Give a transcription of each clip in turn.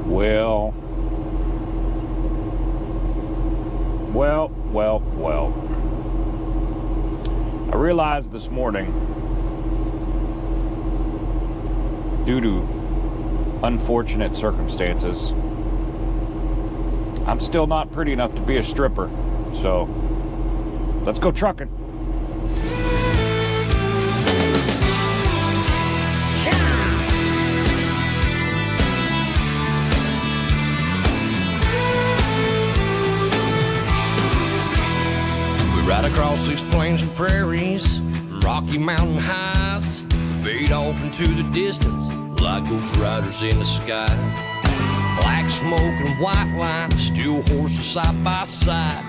Well. I realized this morning, due to unfortunate circumstances, I'm still not pretty enough to be a stripper. So, let's go trucking. Right across these plains and prairies, Rocky Mountain highs, fade off into the distance like ghost riders in the sky. Black smoke and white line, steel horses side by side.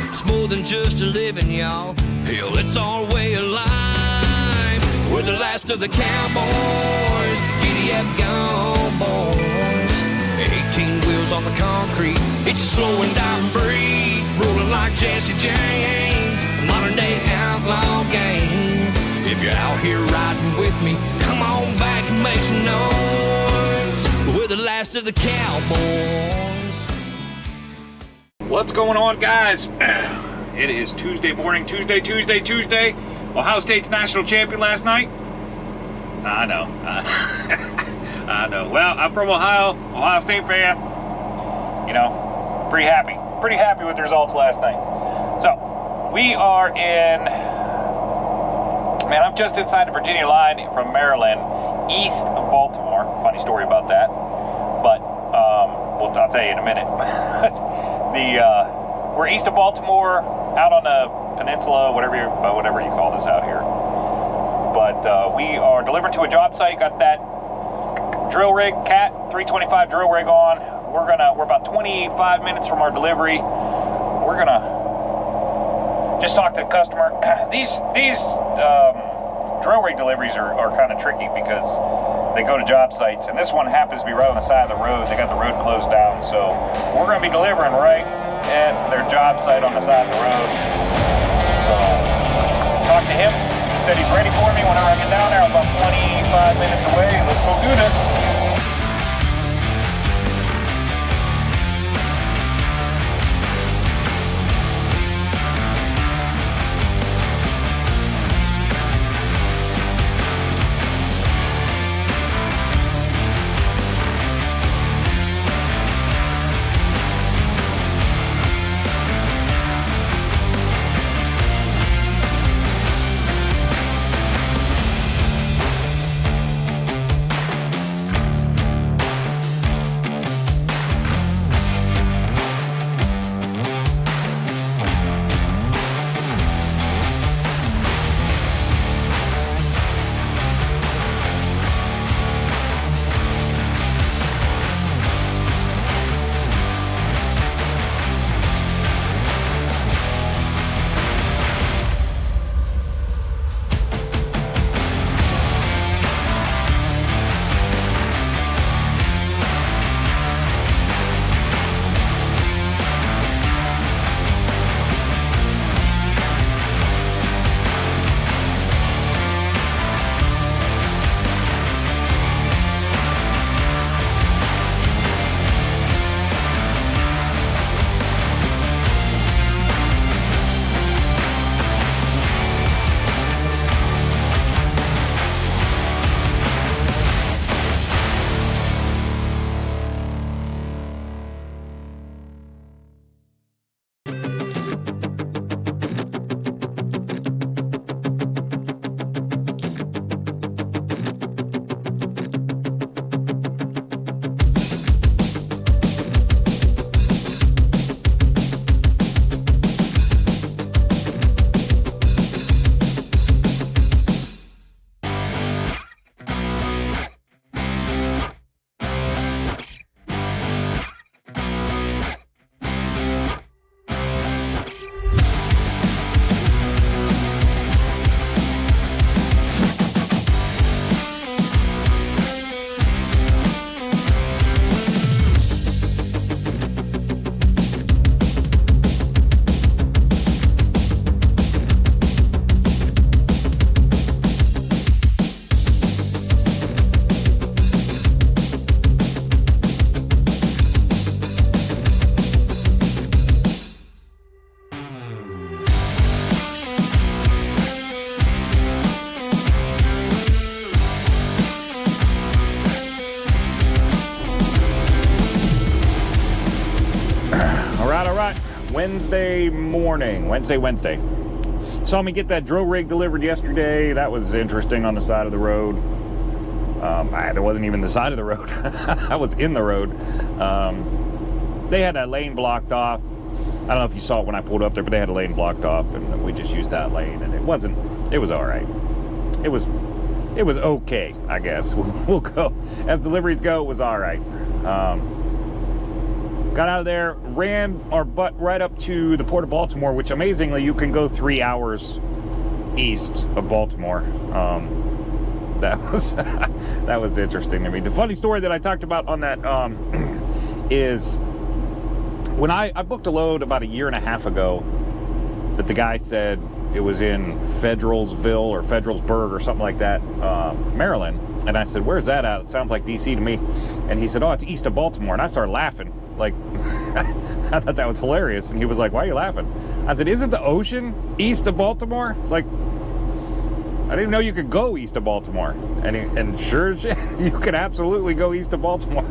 It's more than just a living, y'all. Hell, it's our way of life. We're the last of the cowboys, the giddy up gone boys. 18 wheels on the concrete, it's a slow and dying breed, rolling like Jesse James, a modern day outlaw game. If you're out here riding with me, come on back and make some noise. We're the last of the cowboys. What's going on, guys? It is Tuesday morning, Tuesday. Ohio State's national champion last night. I know. I know. Well, I'm from Ohio State fan. You know, pretty happy with the results last night. So, we are in, man, I'm just inside the Virginia line from Maryland, east of Baltimore. Funny story about that. But, well, I'll tell you in a minute. We're east of Baltimore, out on the peninsula, whatever you call this out here. But we are delivering to a job site. Got that drill rig, Cat 325 drill rig on. We're about 25 minutes from our delivery. We're gonna just talk to the customer. These drill rig deliveries are kind of tricky because they go to job sites, and this one happens to be right on the side of the road. They got the road closed down, so we're gonna be delivering right at their job site on the side of the road. So talk to him. He said he's ready for me whenever I get down there. I'm about 25 minutes away. Let's go do this. Wednesday morning. Wednesday. Saw me get that drill rig delivered yesterday. That was interesting on the side of the road. It wasn't even the side of the road. I was in the road. They had a lane blocked off. I don't know if you saw it when I pulled up there, but they had a lane blocked off, and we just used that lane, and it was all right. It was okay, I guess. We'll go. As deliveries go, it was all right. Got out of there, ran our butt right up to the Port of Baltimore, which amazingly you can go 3 hours east of Baltimore. That was interesting to me. The funny story that I talked about on that is when I booked a load about 1.5 years ago that the guy said it was in Federalsville or Federalsburg or something like that, Maryland. And I said, where's that at? It sounds like DC to me. And he said, oh, it's east of Baltimore. And I started laughing. Like, I thought that was hilarious. And he was like, why are you laughing? I said, isn't the ocean east of Baltimore? Like, I didn't know you could go east of Baltimore. And sure as shit, you could absolutely go east of Baltimore.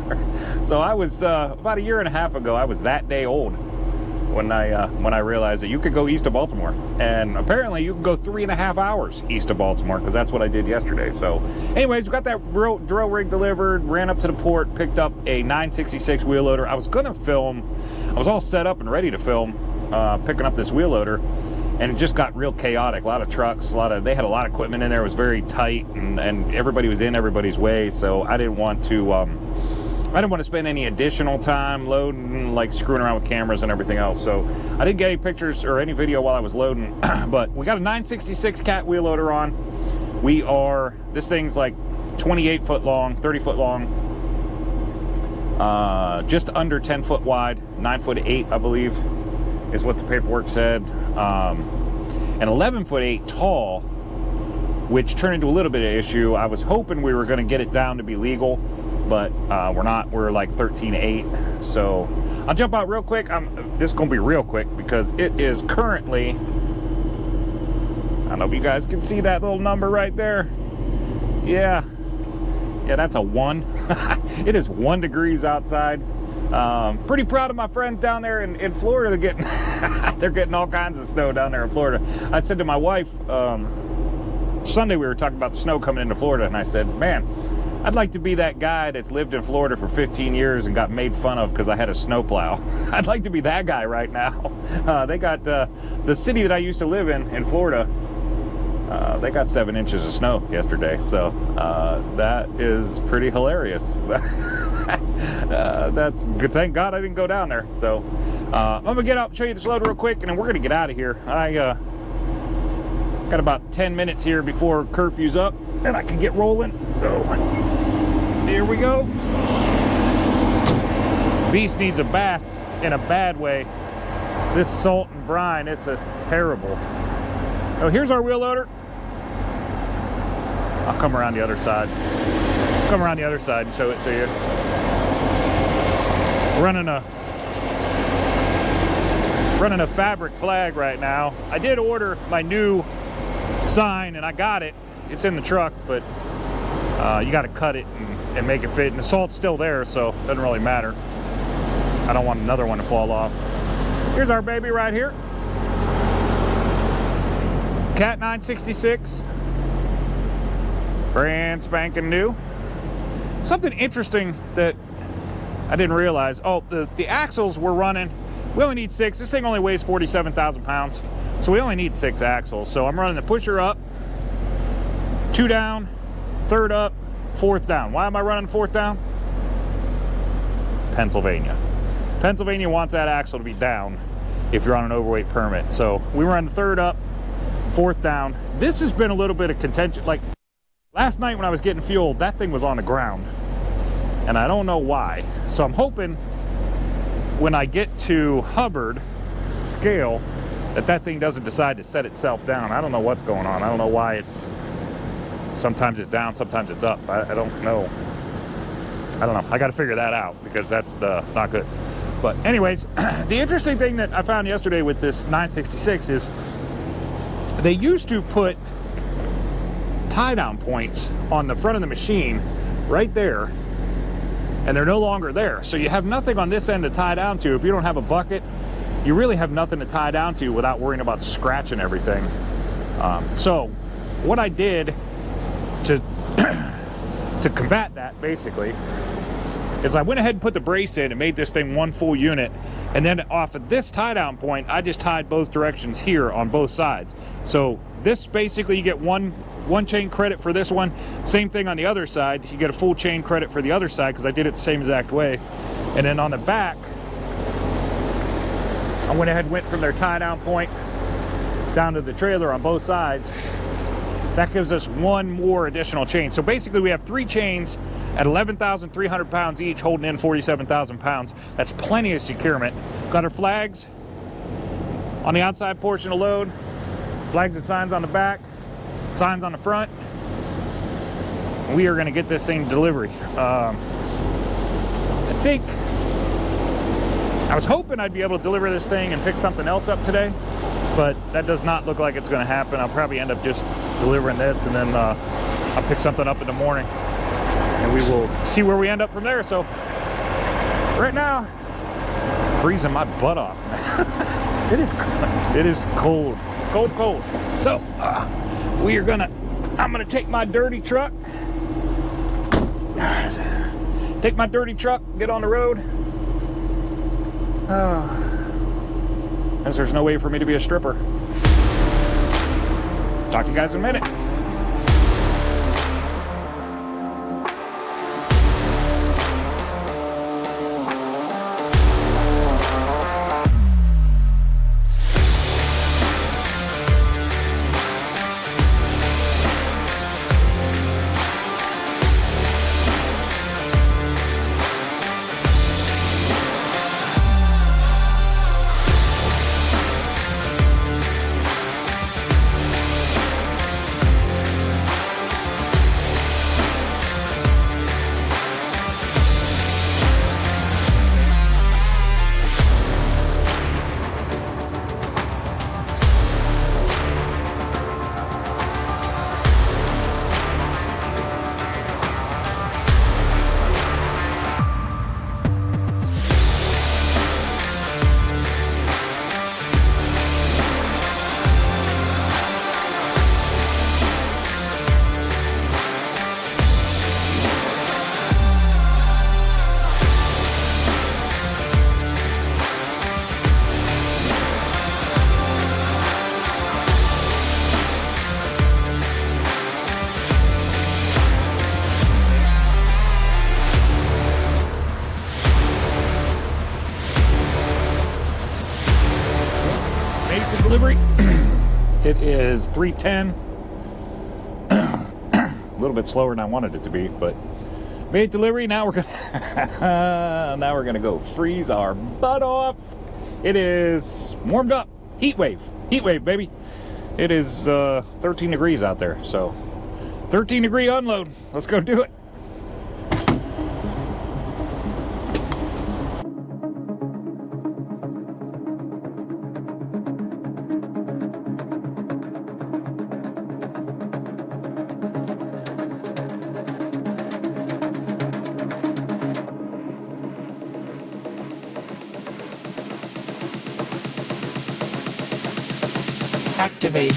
So I was, about 1.5 years ago, I was that day old when I realized that you could go east of Baltimore. And apparently you can go 3.5 hours east of Baltimore, because that's what I did yesterday. So anyways, we got that drill rig delivered, ran up to the port, picked up a 966 wheel loader. I was gonna film, I was all set up and ready to film picking up this wheel loader, and it just got real chaotic. A lot of trucks, they had a lot of equipment in there. It was very tight, and everybody was in everybody's way. So I didn't want to spend any additional time loading, like screwing around with cameras and everything else. So I didn't get any pictures or any video while I was loading, but we got a 966 cat wheel loader on. This thing's like 28 foot long, 30 foot long, just under 10 foot wide, 9'8", I believe, is what the paperwork said. And 11'8" tall, which turned into a little bit of issue. I was hoping we were going to get it down to be legal, but we're not. We're like 13'8". So I'll jump out real quick. This is going to be real quick because it is currently, I don't know if you guys can see that little number right there. Yeah, that's a 1. It is 1 degrees outside. Pretty proud of my friends down there in Florida. They're getting all kinds of snow down there in Florida. I said to my wife, Sunday we were talking about the snow coming into Florida, and I said, man, I'd like to be that guy that's lived in Florida for 15 years and got made fun of because I had a snowplow. I'd like to be that guy right now. They got the city that I used to live in Florida, they got 7 inches of snow yesterday. So that is pretty hilarious. That's good. Thank God I didn't go down there. So I'm gonna get out and show you this load real quick, and then we're gonna get out of here. I got about 10 minutes here before curfew's up and I can get rolling. So here we go. Beast needs a bath in a bad way. This salt and brine, this is terrible. Oh, here's our wheel loader. I'll come around the other side. Come around the other side and show it to you. Running a fabric flag right now. I did order my new sign and I got it. It's in the truck, but you got to cut it and make it fit. And the salt's still there, so it doesn't really matter. I don't want another one to fall off. Here's our baby right here. Cat 966. Brand spanking new. Something interesting that I didn't realize. Oh, the axles we're running, we only need 6. This thing only weighs 47,000 pounds. So we only need 6 axles. So I'm running the pusher up, 2 down, 3rd up, 4th down. Why am I running 4th down? Pennsylvania. Pennsylvania wants that axle to be down if you're on an overweight permit. So we run the 3rd up, 4th down. This has been a little bit of contention. Like last night when I was getting fuel, that thing was on the ground. And I don't know why. So I'm hoping when I get to Hubbard scale that thing doesn't decide to set itself down. I don't know what's going on. I don't know why it's, sometimes it's down, sometimes it's up. I don't know. I don't know. I got to figure that out because that's not good. But anyways, the interesting thing that I found yesterday with this 966 is they used to put tie-down points on the front of the machine right there, and they're no longer there. So you have nothing on this end to tie down to if you don't have a bucket you really have nothing to tie down to without worrying about scratching everything. So what I did to to combat that, basically, is I went ahead and put the brace in and made this thing one full unit, and then off of this tie down point I just tied both directions here on both sides. So this, basically, you get one chain credit for this one. Same thing on the other side, you get a full chain credit for the other side because I did it the same exact way. And then on the back, I went ahead and went from their tie down point down to the trailer on both sides. That gives us one more additional chain. So basically we have 3 chains at 11,300 pounds each, holding in 47,000 pounds. That's plenty of securement. Got our flags on the outside portion of load, flags and signs on the back, signs on the front. We are gonna get this thing delivery. I think, I was hoping I'd be able to deliver this thing and pick something else up today, but that does not look like it's going to happen. I'll probably end up just delivering this, and then I'll pick something up in the morning, and we will see where we end up from there. So right now, freezing my butt off, man. It is cold. So I'm gonna take my dirty truck, get on the road. As there's no way for me to be a stripper. Talk to you guys in a minute. Delivery. It is 3:10. A little bit slower than I wanted it to be, but made delivery. Now we're gonna go freeze our butt off. It is warmed up. Heat wave, baby. It is 13 degrees out there, so 13-degree unload. Let's go do it. Activate.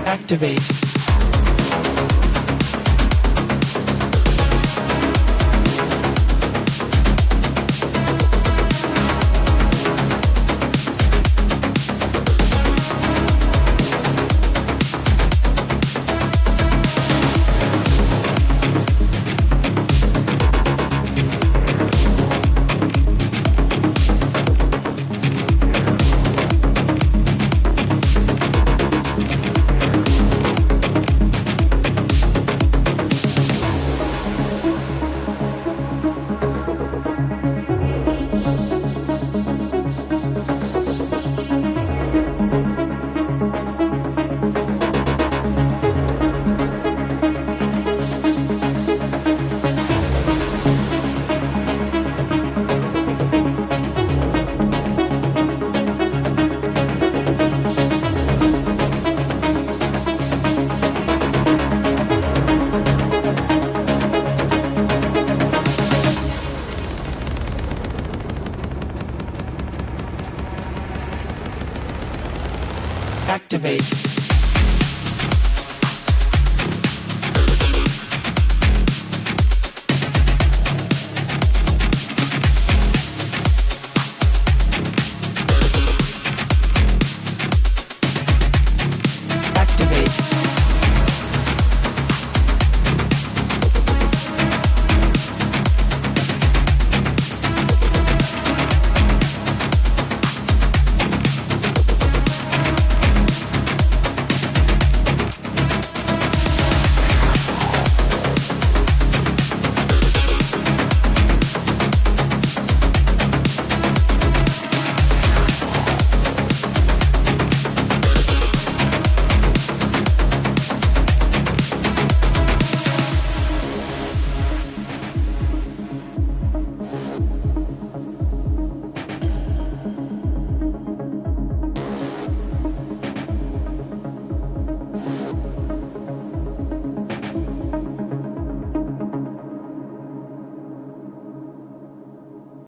Activate. activate.